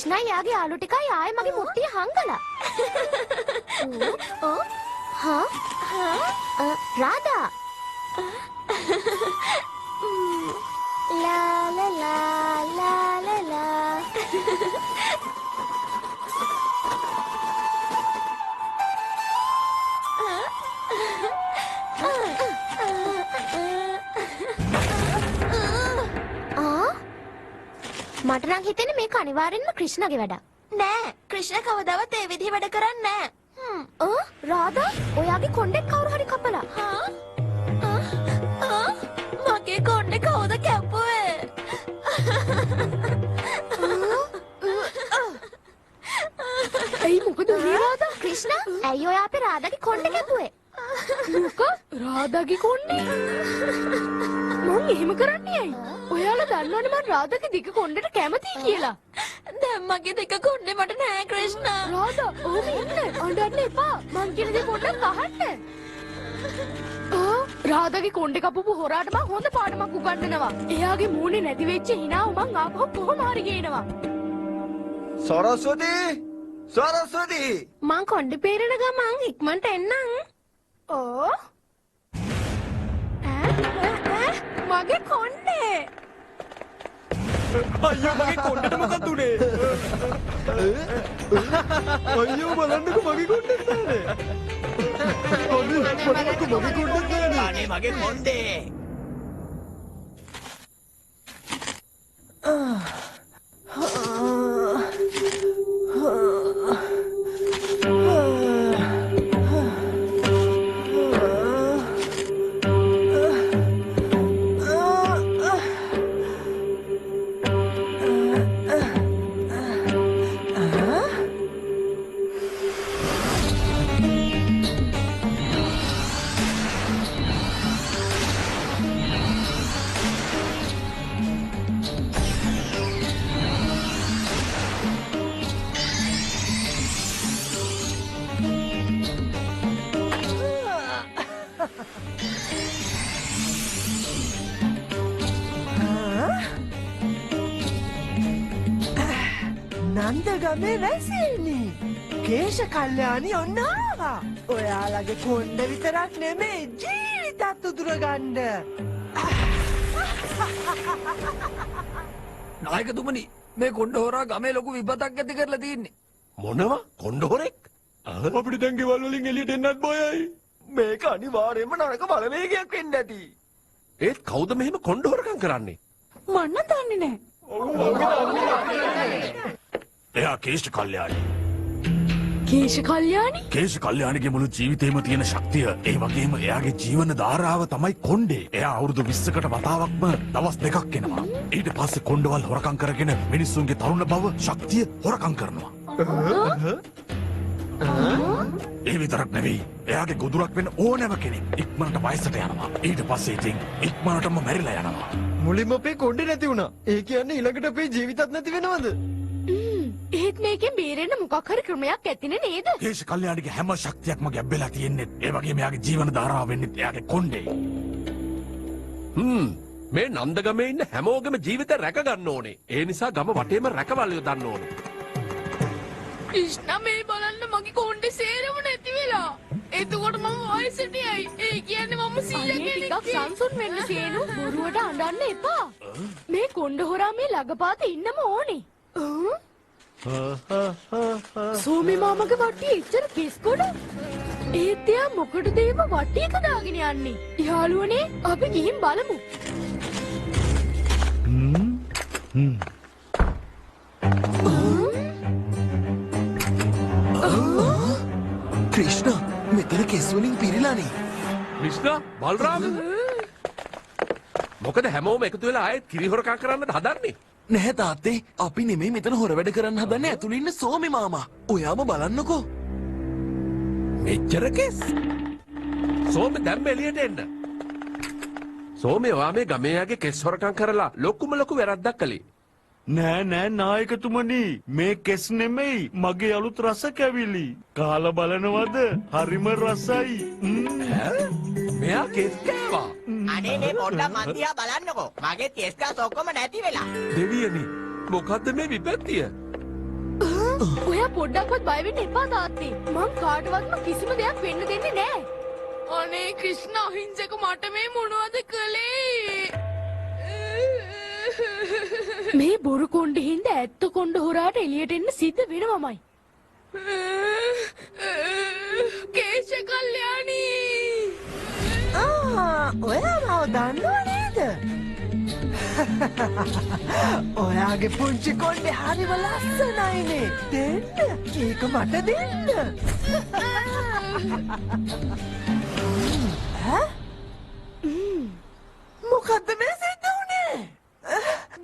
ක්‍රිෂ්ණා යාගේ යාළු ටිකයි ආයේ මගේ මුට්ටිය හංගලා. රාධා. ලා ලා ලා ලා ලා ලා. මට නම් හිතෙන්නේ මේක අනිවාර්යෙන්ම ක්‍රිෂ්ණාගේ වැඩක්. නෑ ක්‍රිෂ්ණා කවදාවත් ඒ විදිහ වැඩ කරන්නේ නෑ. රාධා ඔයාගේ කොණ්ඩේ කවුරු හරි කපලා. මගේ කොණ්ඩේ කවුද කැපුවේ? ඇයි මොකද උනේ රාධා? ක්‍රිෂ්ණා ඇයි ඔයා අපේ රාධාගේ කොණ්ඩේ කැපුවේ? මොකක්? රාධාගේ කොණ්ඩේ? මං එහෙම කරන්නේ ඇයි? ඔයාලා දන්නවනේ මං රාධාගේ දිග කොණ්ඩේට කැමතියි කියලා. දැන් මගේ දිග කොණ්ඩේ මට නෑ ක්‍රිෂ්ණා. රාධා ඔහොම ඉන්න අඬන්න එපා. මං කියන දේ පොඩ්ඩක් අහන්න. රාධාගේ කොණ්ඩේ කපපු හොරාට මං හොඳ පාඩමක් උගන්වනවා. එයාගේ මූණේ නැති වෙච්ච හිනාව මං ආපහු කොහොම හරි ගේනවා. සරස්වති! සරස්වති! මං කොණ්ඩේ පෙරන ගමන් ඉක්මනට එන්නම්. මගේ කොණ්ඩේ අයියෝ මගේ කොණ්ඩේට මොකක්ද උනේ? අයියෝ බලන්නකෝ මගේ කොණ්ඩේ නැහැ. බලන්නකෝ මගේ කොණ්ඩේ නැහැ. අනේ මගේ කොණ්ඩේ. නන්දගමේ රැසිනි කේශ කල්යාණි ඔන්න ආවා. ඔයාලගේ කොණ්ඩ විතරක් නෙමේ ජීවිතත් උදුරගන්න. නායකතුමනි මේ කොණ්ඩ හොරා ගමේ ලොකු විපතක් ඇති කරලා තියෙන්නේ. මොනවා කොණ්ඩ හොරෙක්? අපිට දැන් ගෙවල් වලින් එළියට එන්නත් බයයි. මේක අනිවාර්යයෙන්ම නරක බලවේගයක් වෙන්න ඇති. ඒත් කවුද මෙහෙම කොණ්ඩ හොරකම් කරන්නේ? මන්න දන්නේ නෑ. එයා කේශ කල්යාණි. කේශ කල්යාණි? කේශ කල්යාණිගේ මුළු ජීවිතේම තියෙන ශක්තිය, ඒ වගේම එයාගේ ජීවන ධාරාව තමයි කොණ්ඩේ. එයා අවුරුදු 20කට වතාවක්ම දවස් දෙකක් එනවා. ඊට පස්සේ කොණ්ඩවල් හොරකම් කරගෙන මිනිස්සුන්ගේ තරුණ බව, ශක්තිය හොරකම් කරනවා. ඒ විතරක් නෙවෙයි, එයාගේ ගොදුරක් වෙන ඕනෑම කෙනෙක් ඉක්මනට වයසට යනවා. ඊට පස්සේ ඉතින් ඉක්මනටම මැරිලා යනවා. මුලින්ම අපේ කොණ්ඩේ නැති වුණා. ඒ කියන්නේ ඊළඟට අපේ ජීවිතත් නැති වෙනවද? ඒත් මේකෙන් බේරෙන්න මොකක් හරි ක්‍රමයක් ඇතිනේ නේද? කේශ කල්යාණිගේ හැම ශක්තියක්ම ගැබ්බෙලා තියෙන්නේ ඒ වගේම එයාගේ ජීවන ධාරාව වෙන්නේ එයාගේ කොණ්ඩේ. මේ නන්දගමේ ඉන්න හැමෝගෙම ජීවිත රැක ගන්න ඕනේ. ඒ නිසා ගම වටේම රැකවල් යොදන්න ඕනේ. ක්‍රිෂ්ණා මේ බලන්න මගේ කොණ්ඩේ සේරම නැති වෙලා. එතකොට මම වයසට යයි. ඒ කියන්නේ මම 100 කෙනෙක්. ටිකක් සංසුන් වෙන්න සේනු. බොරුවට අඬන්න එපා. මේ කොණ්ඩ හොරා මේ ළඟපාත ඉන්නම ඕනේ. සෝමි මාමගේ වට්ටිය ඉච්චර කෙස්කොඩ? ඒත් එයා මොකටද ඒව වට්ටියක දාගෙන යන්නේ? යාළුවනේ අපි ගිහින් බලමු. ක්‍රිෂ්ණා මෙතන කෙස් වලින් පිරීලානේ. ක්‍රිෂ්ණා බල්රාම මොකද හැමෝම එකතු වෙලා ආයෙත් කිරි හොරකම් කරන්නද හදන්නේ? නැහැ තාත්තේ අපි නෙමෙයි මෙතන හොර වැඩ කරන්න හදන්නේ ඇතුළේ ඉන්න සෝමි මාමා. ඔයාම බලන්නකෝ. මෙච්චර කෙස්. සෝමි දැම්ම එළියට එන්න. සෝමි ඔයා මේ ගමේ යගේ කෙස් හොරකම් කරලා ලොකුම ලොකු වැරද්දක් කළේ. නෑ නෑ නායකතුමනි මේ කෙස් නෙමෙයි මගේ අලුත් රස කැවිලි. කාලා බලනවද? හරිම රසයි. මෙයා කෙස් කෑවා. අනේ නේ පොඩ්ඩක් මන් දිහා බලන්නකෝ. මගේ කෙස් ගස් ඔක්කොම නැති වෙලා. දෙවියනි මොකද්ද මේ විපත්තිය? ඔයා පොඩ්ඩක්වත් බය වෙන්න එපා තාත්තේ. මං කාටවත්ම කිසිම දෙයක් වෙන්න දෙන්නේ නෑ. අනේ ක්‍රිෂ්ණ අහිංසක මට මේ මොනවද කළේ? මේ බොරු කොණ්ඩේ හින්ද ඇත්ත කොණ්ඩ හොරාට එළියට එන්න සිද්ධ වෙනවමයි. කේශ කල්යාණි. ඔයා මාව දන්නව නේද? ඔයාගේ පුංචි කොණ්ඩේ හරිම ලස්සනයිනේ. දෙන්න. ඒක මට දෙන්න. මොකද්ද මේ සිද්ධ වුනේ?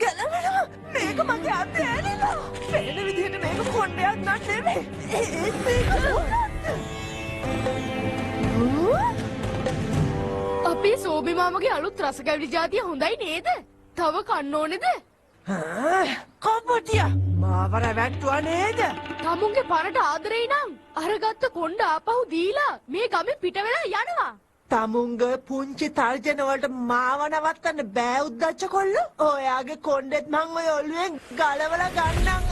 ගලවලා මේක මගේ අතේ ඇරිලා. පේන විදිහට මේක කොණ්ඩයක් නන් නෙමෙයි. මේක අපේ සෝබි මාමගේ අලුත් රස කැවිලි జాතිය හොඳයි නේද? තව කන්න ඕනේද? කපටිය මාව රැවට්ටුවා නේද? තමුන්ගේ පරට ආදරේ නම් අරගත්ත කොණ්ඩ ආපහු දීලා මේ ගමෙන් පිට වෙලා යනවා. තමුන්ගේ පුංචි තර්ජන වලට මාව නවත්තන්න බෑ උද්දච්ච කොල්ලෝ. ඔයාගේ කොණ්ඩෙත් මං ඔය ඔළුවෙන් ගලවලා ගන්නම්.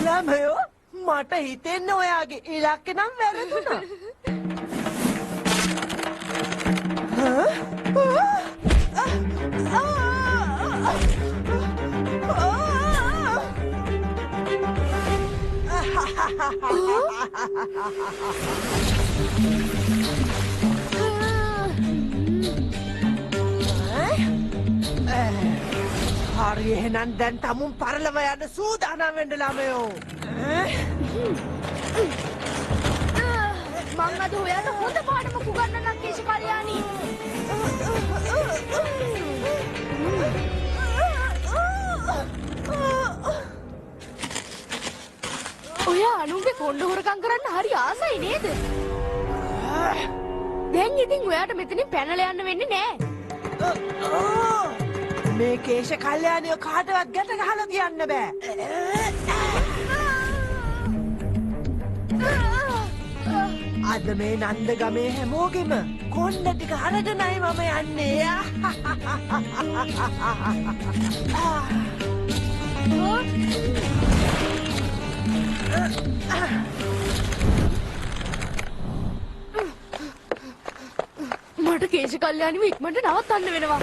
ළමයෝ මට හිතෙන්නේ ඔයාගේ ඉලක්කේ නම් වැරදුනා. හරි එහෙනම් දැන් තමුන් පරලව යන්න සූදානම් වෙන්න ළමයෝ. මං අද ඔයාට හොඳ පාඩමක් උගන්වන්නම් කේශ කල්යාණි. ඔයා අනුන්ගේ කොණ්ඩ හොරකම් කරන්න හරි ආසයි නේද? දැන් ඉතින් ඔයාට මෙතනින් පැනලා යන්න වෙන්නේ නෑ. මේ කේශ කල්යාණිය කාටවත් ගැට ගහලා කියන්න බෑ. අද මේ නන්ද ගමේ හැමෝගෙම කොණ්ඩ ටික අරගෙනයි මම යන්නේ. මට කේශ කල්යාණිව ඉක්මනට නවත්තන්න වෙනවා.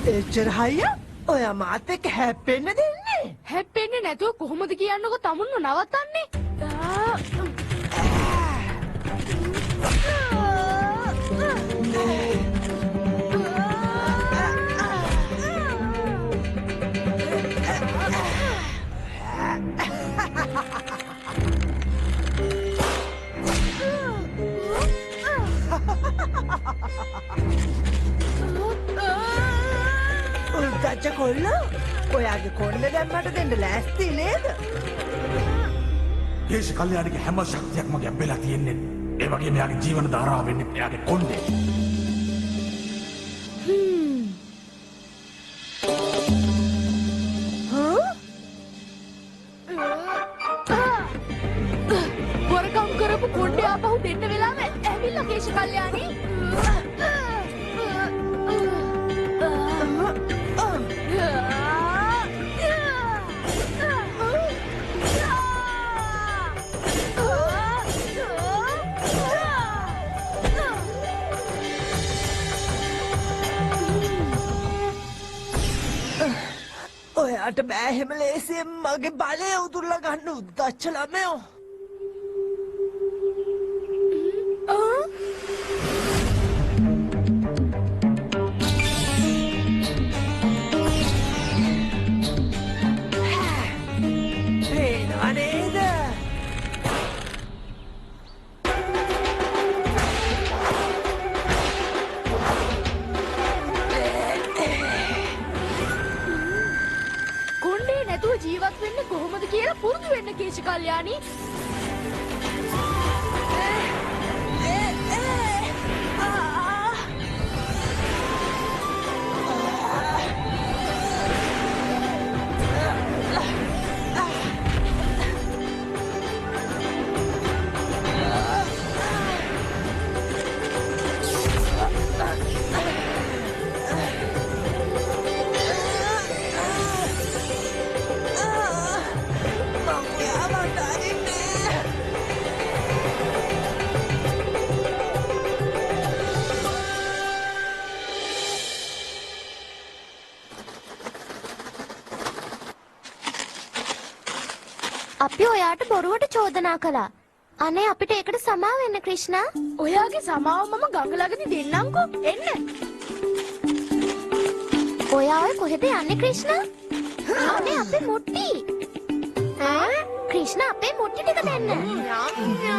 එච්චර හයිය ඔයා මාත් එක්ක හැප්පෙන්න දෙන්නේ? හැප්පෙන්නේ නැතුව කොහොමද කියන්නකො තමුන්ව නවත්තන්නේ? උල්දච්ච කොල්ලෝ ඔයාගේ කොණ්ඩ දැම්මට දෙන්න ලෑස්ති නේද? කේශ කල්යාණිගේ හැම ශක්තියක්ම ගැඹෙලා තියෙන්නේ. ඒ වගේම එයාගේ ජීවන ධාරාව වෙන්නේ එයාගේ කොණ්ඩේ. වරකම් කරපු කොණ්ඩේ ආපහු දෙන්න වෙලාව ඇවිල්ලා කේශ කල්යාණි. ඔයාට බෑ එහෙම ලේසියෙන් මගේ බලය උදුරලා ගන්න උද්දච්ච ළමයෝ. පේනව නේද? කොණ්ඩේ නැතුව ජීවත් වෙන්නේ කොහොමද කියලා පුරුදු වෙන්න කේශ කල්යාණි. අපි ඔයාට බොරුවට චෝදනා කළා. අනේ අපිට ඒකට සමාව වෙන්න ක්‍රිෂ්ණා. ඔයාගේ සමාව මම ගඟලගදී දෙන්නම්කෝ. එන්න. ඔයා ඔය කොහෙද යන්නේ ක්‍රිෂ්ණා? අනේ අපේ මුට්ටි. ක්‍රිෂ්ණා අපේ මුට්ටි ටික දෙන්න.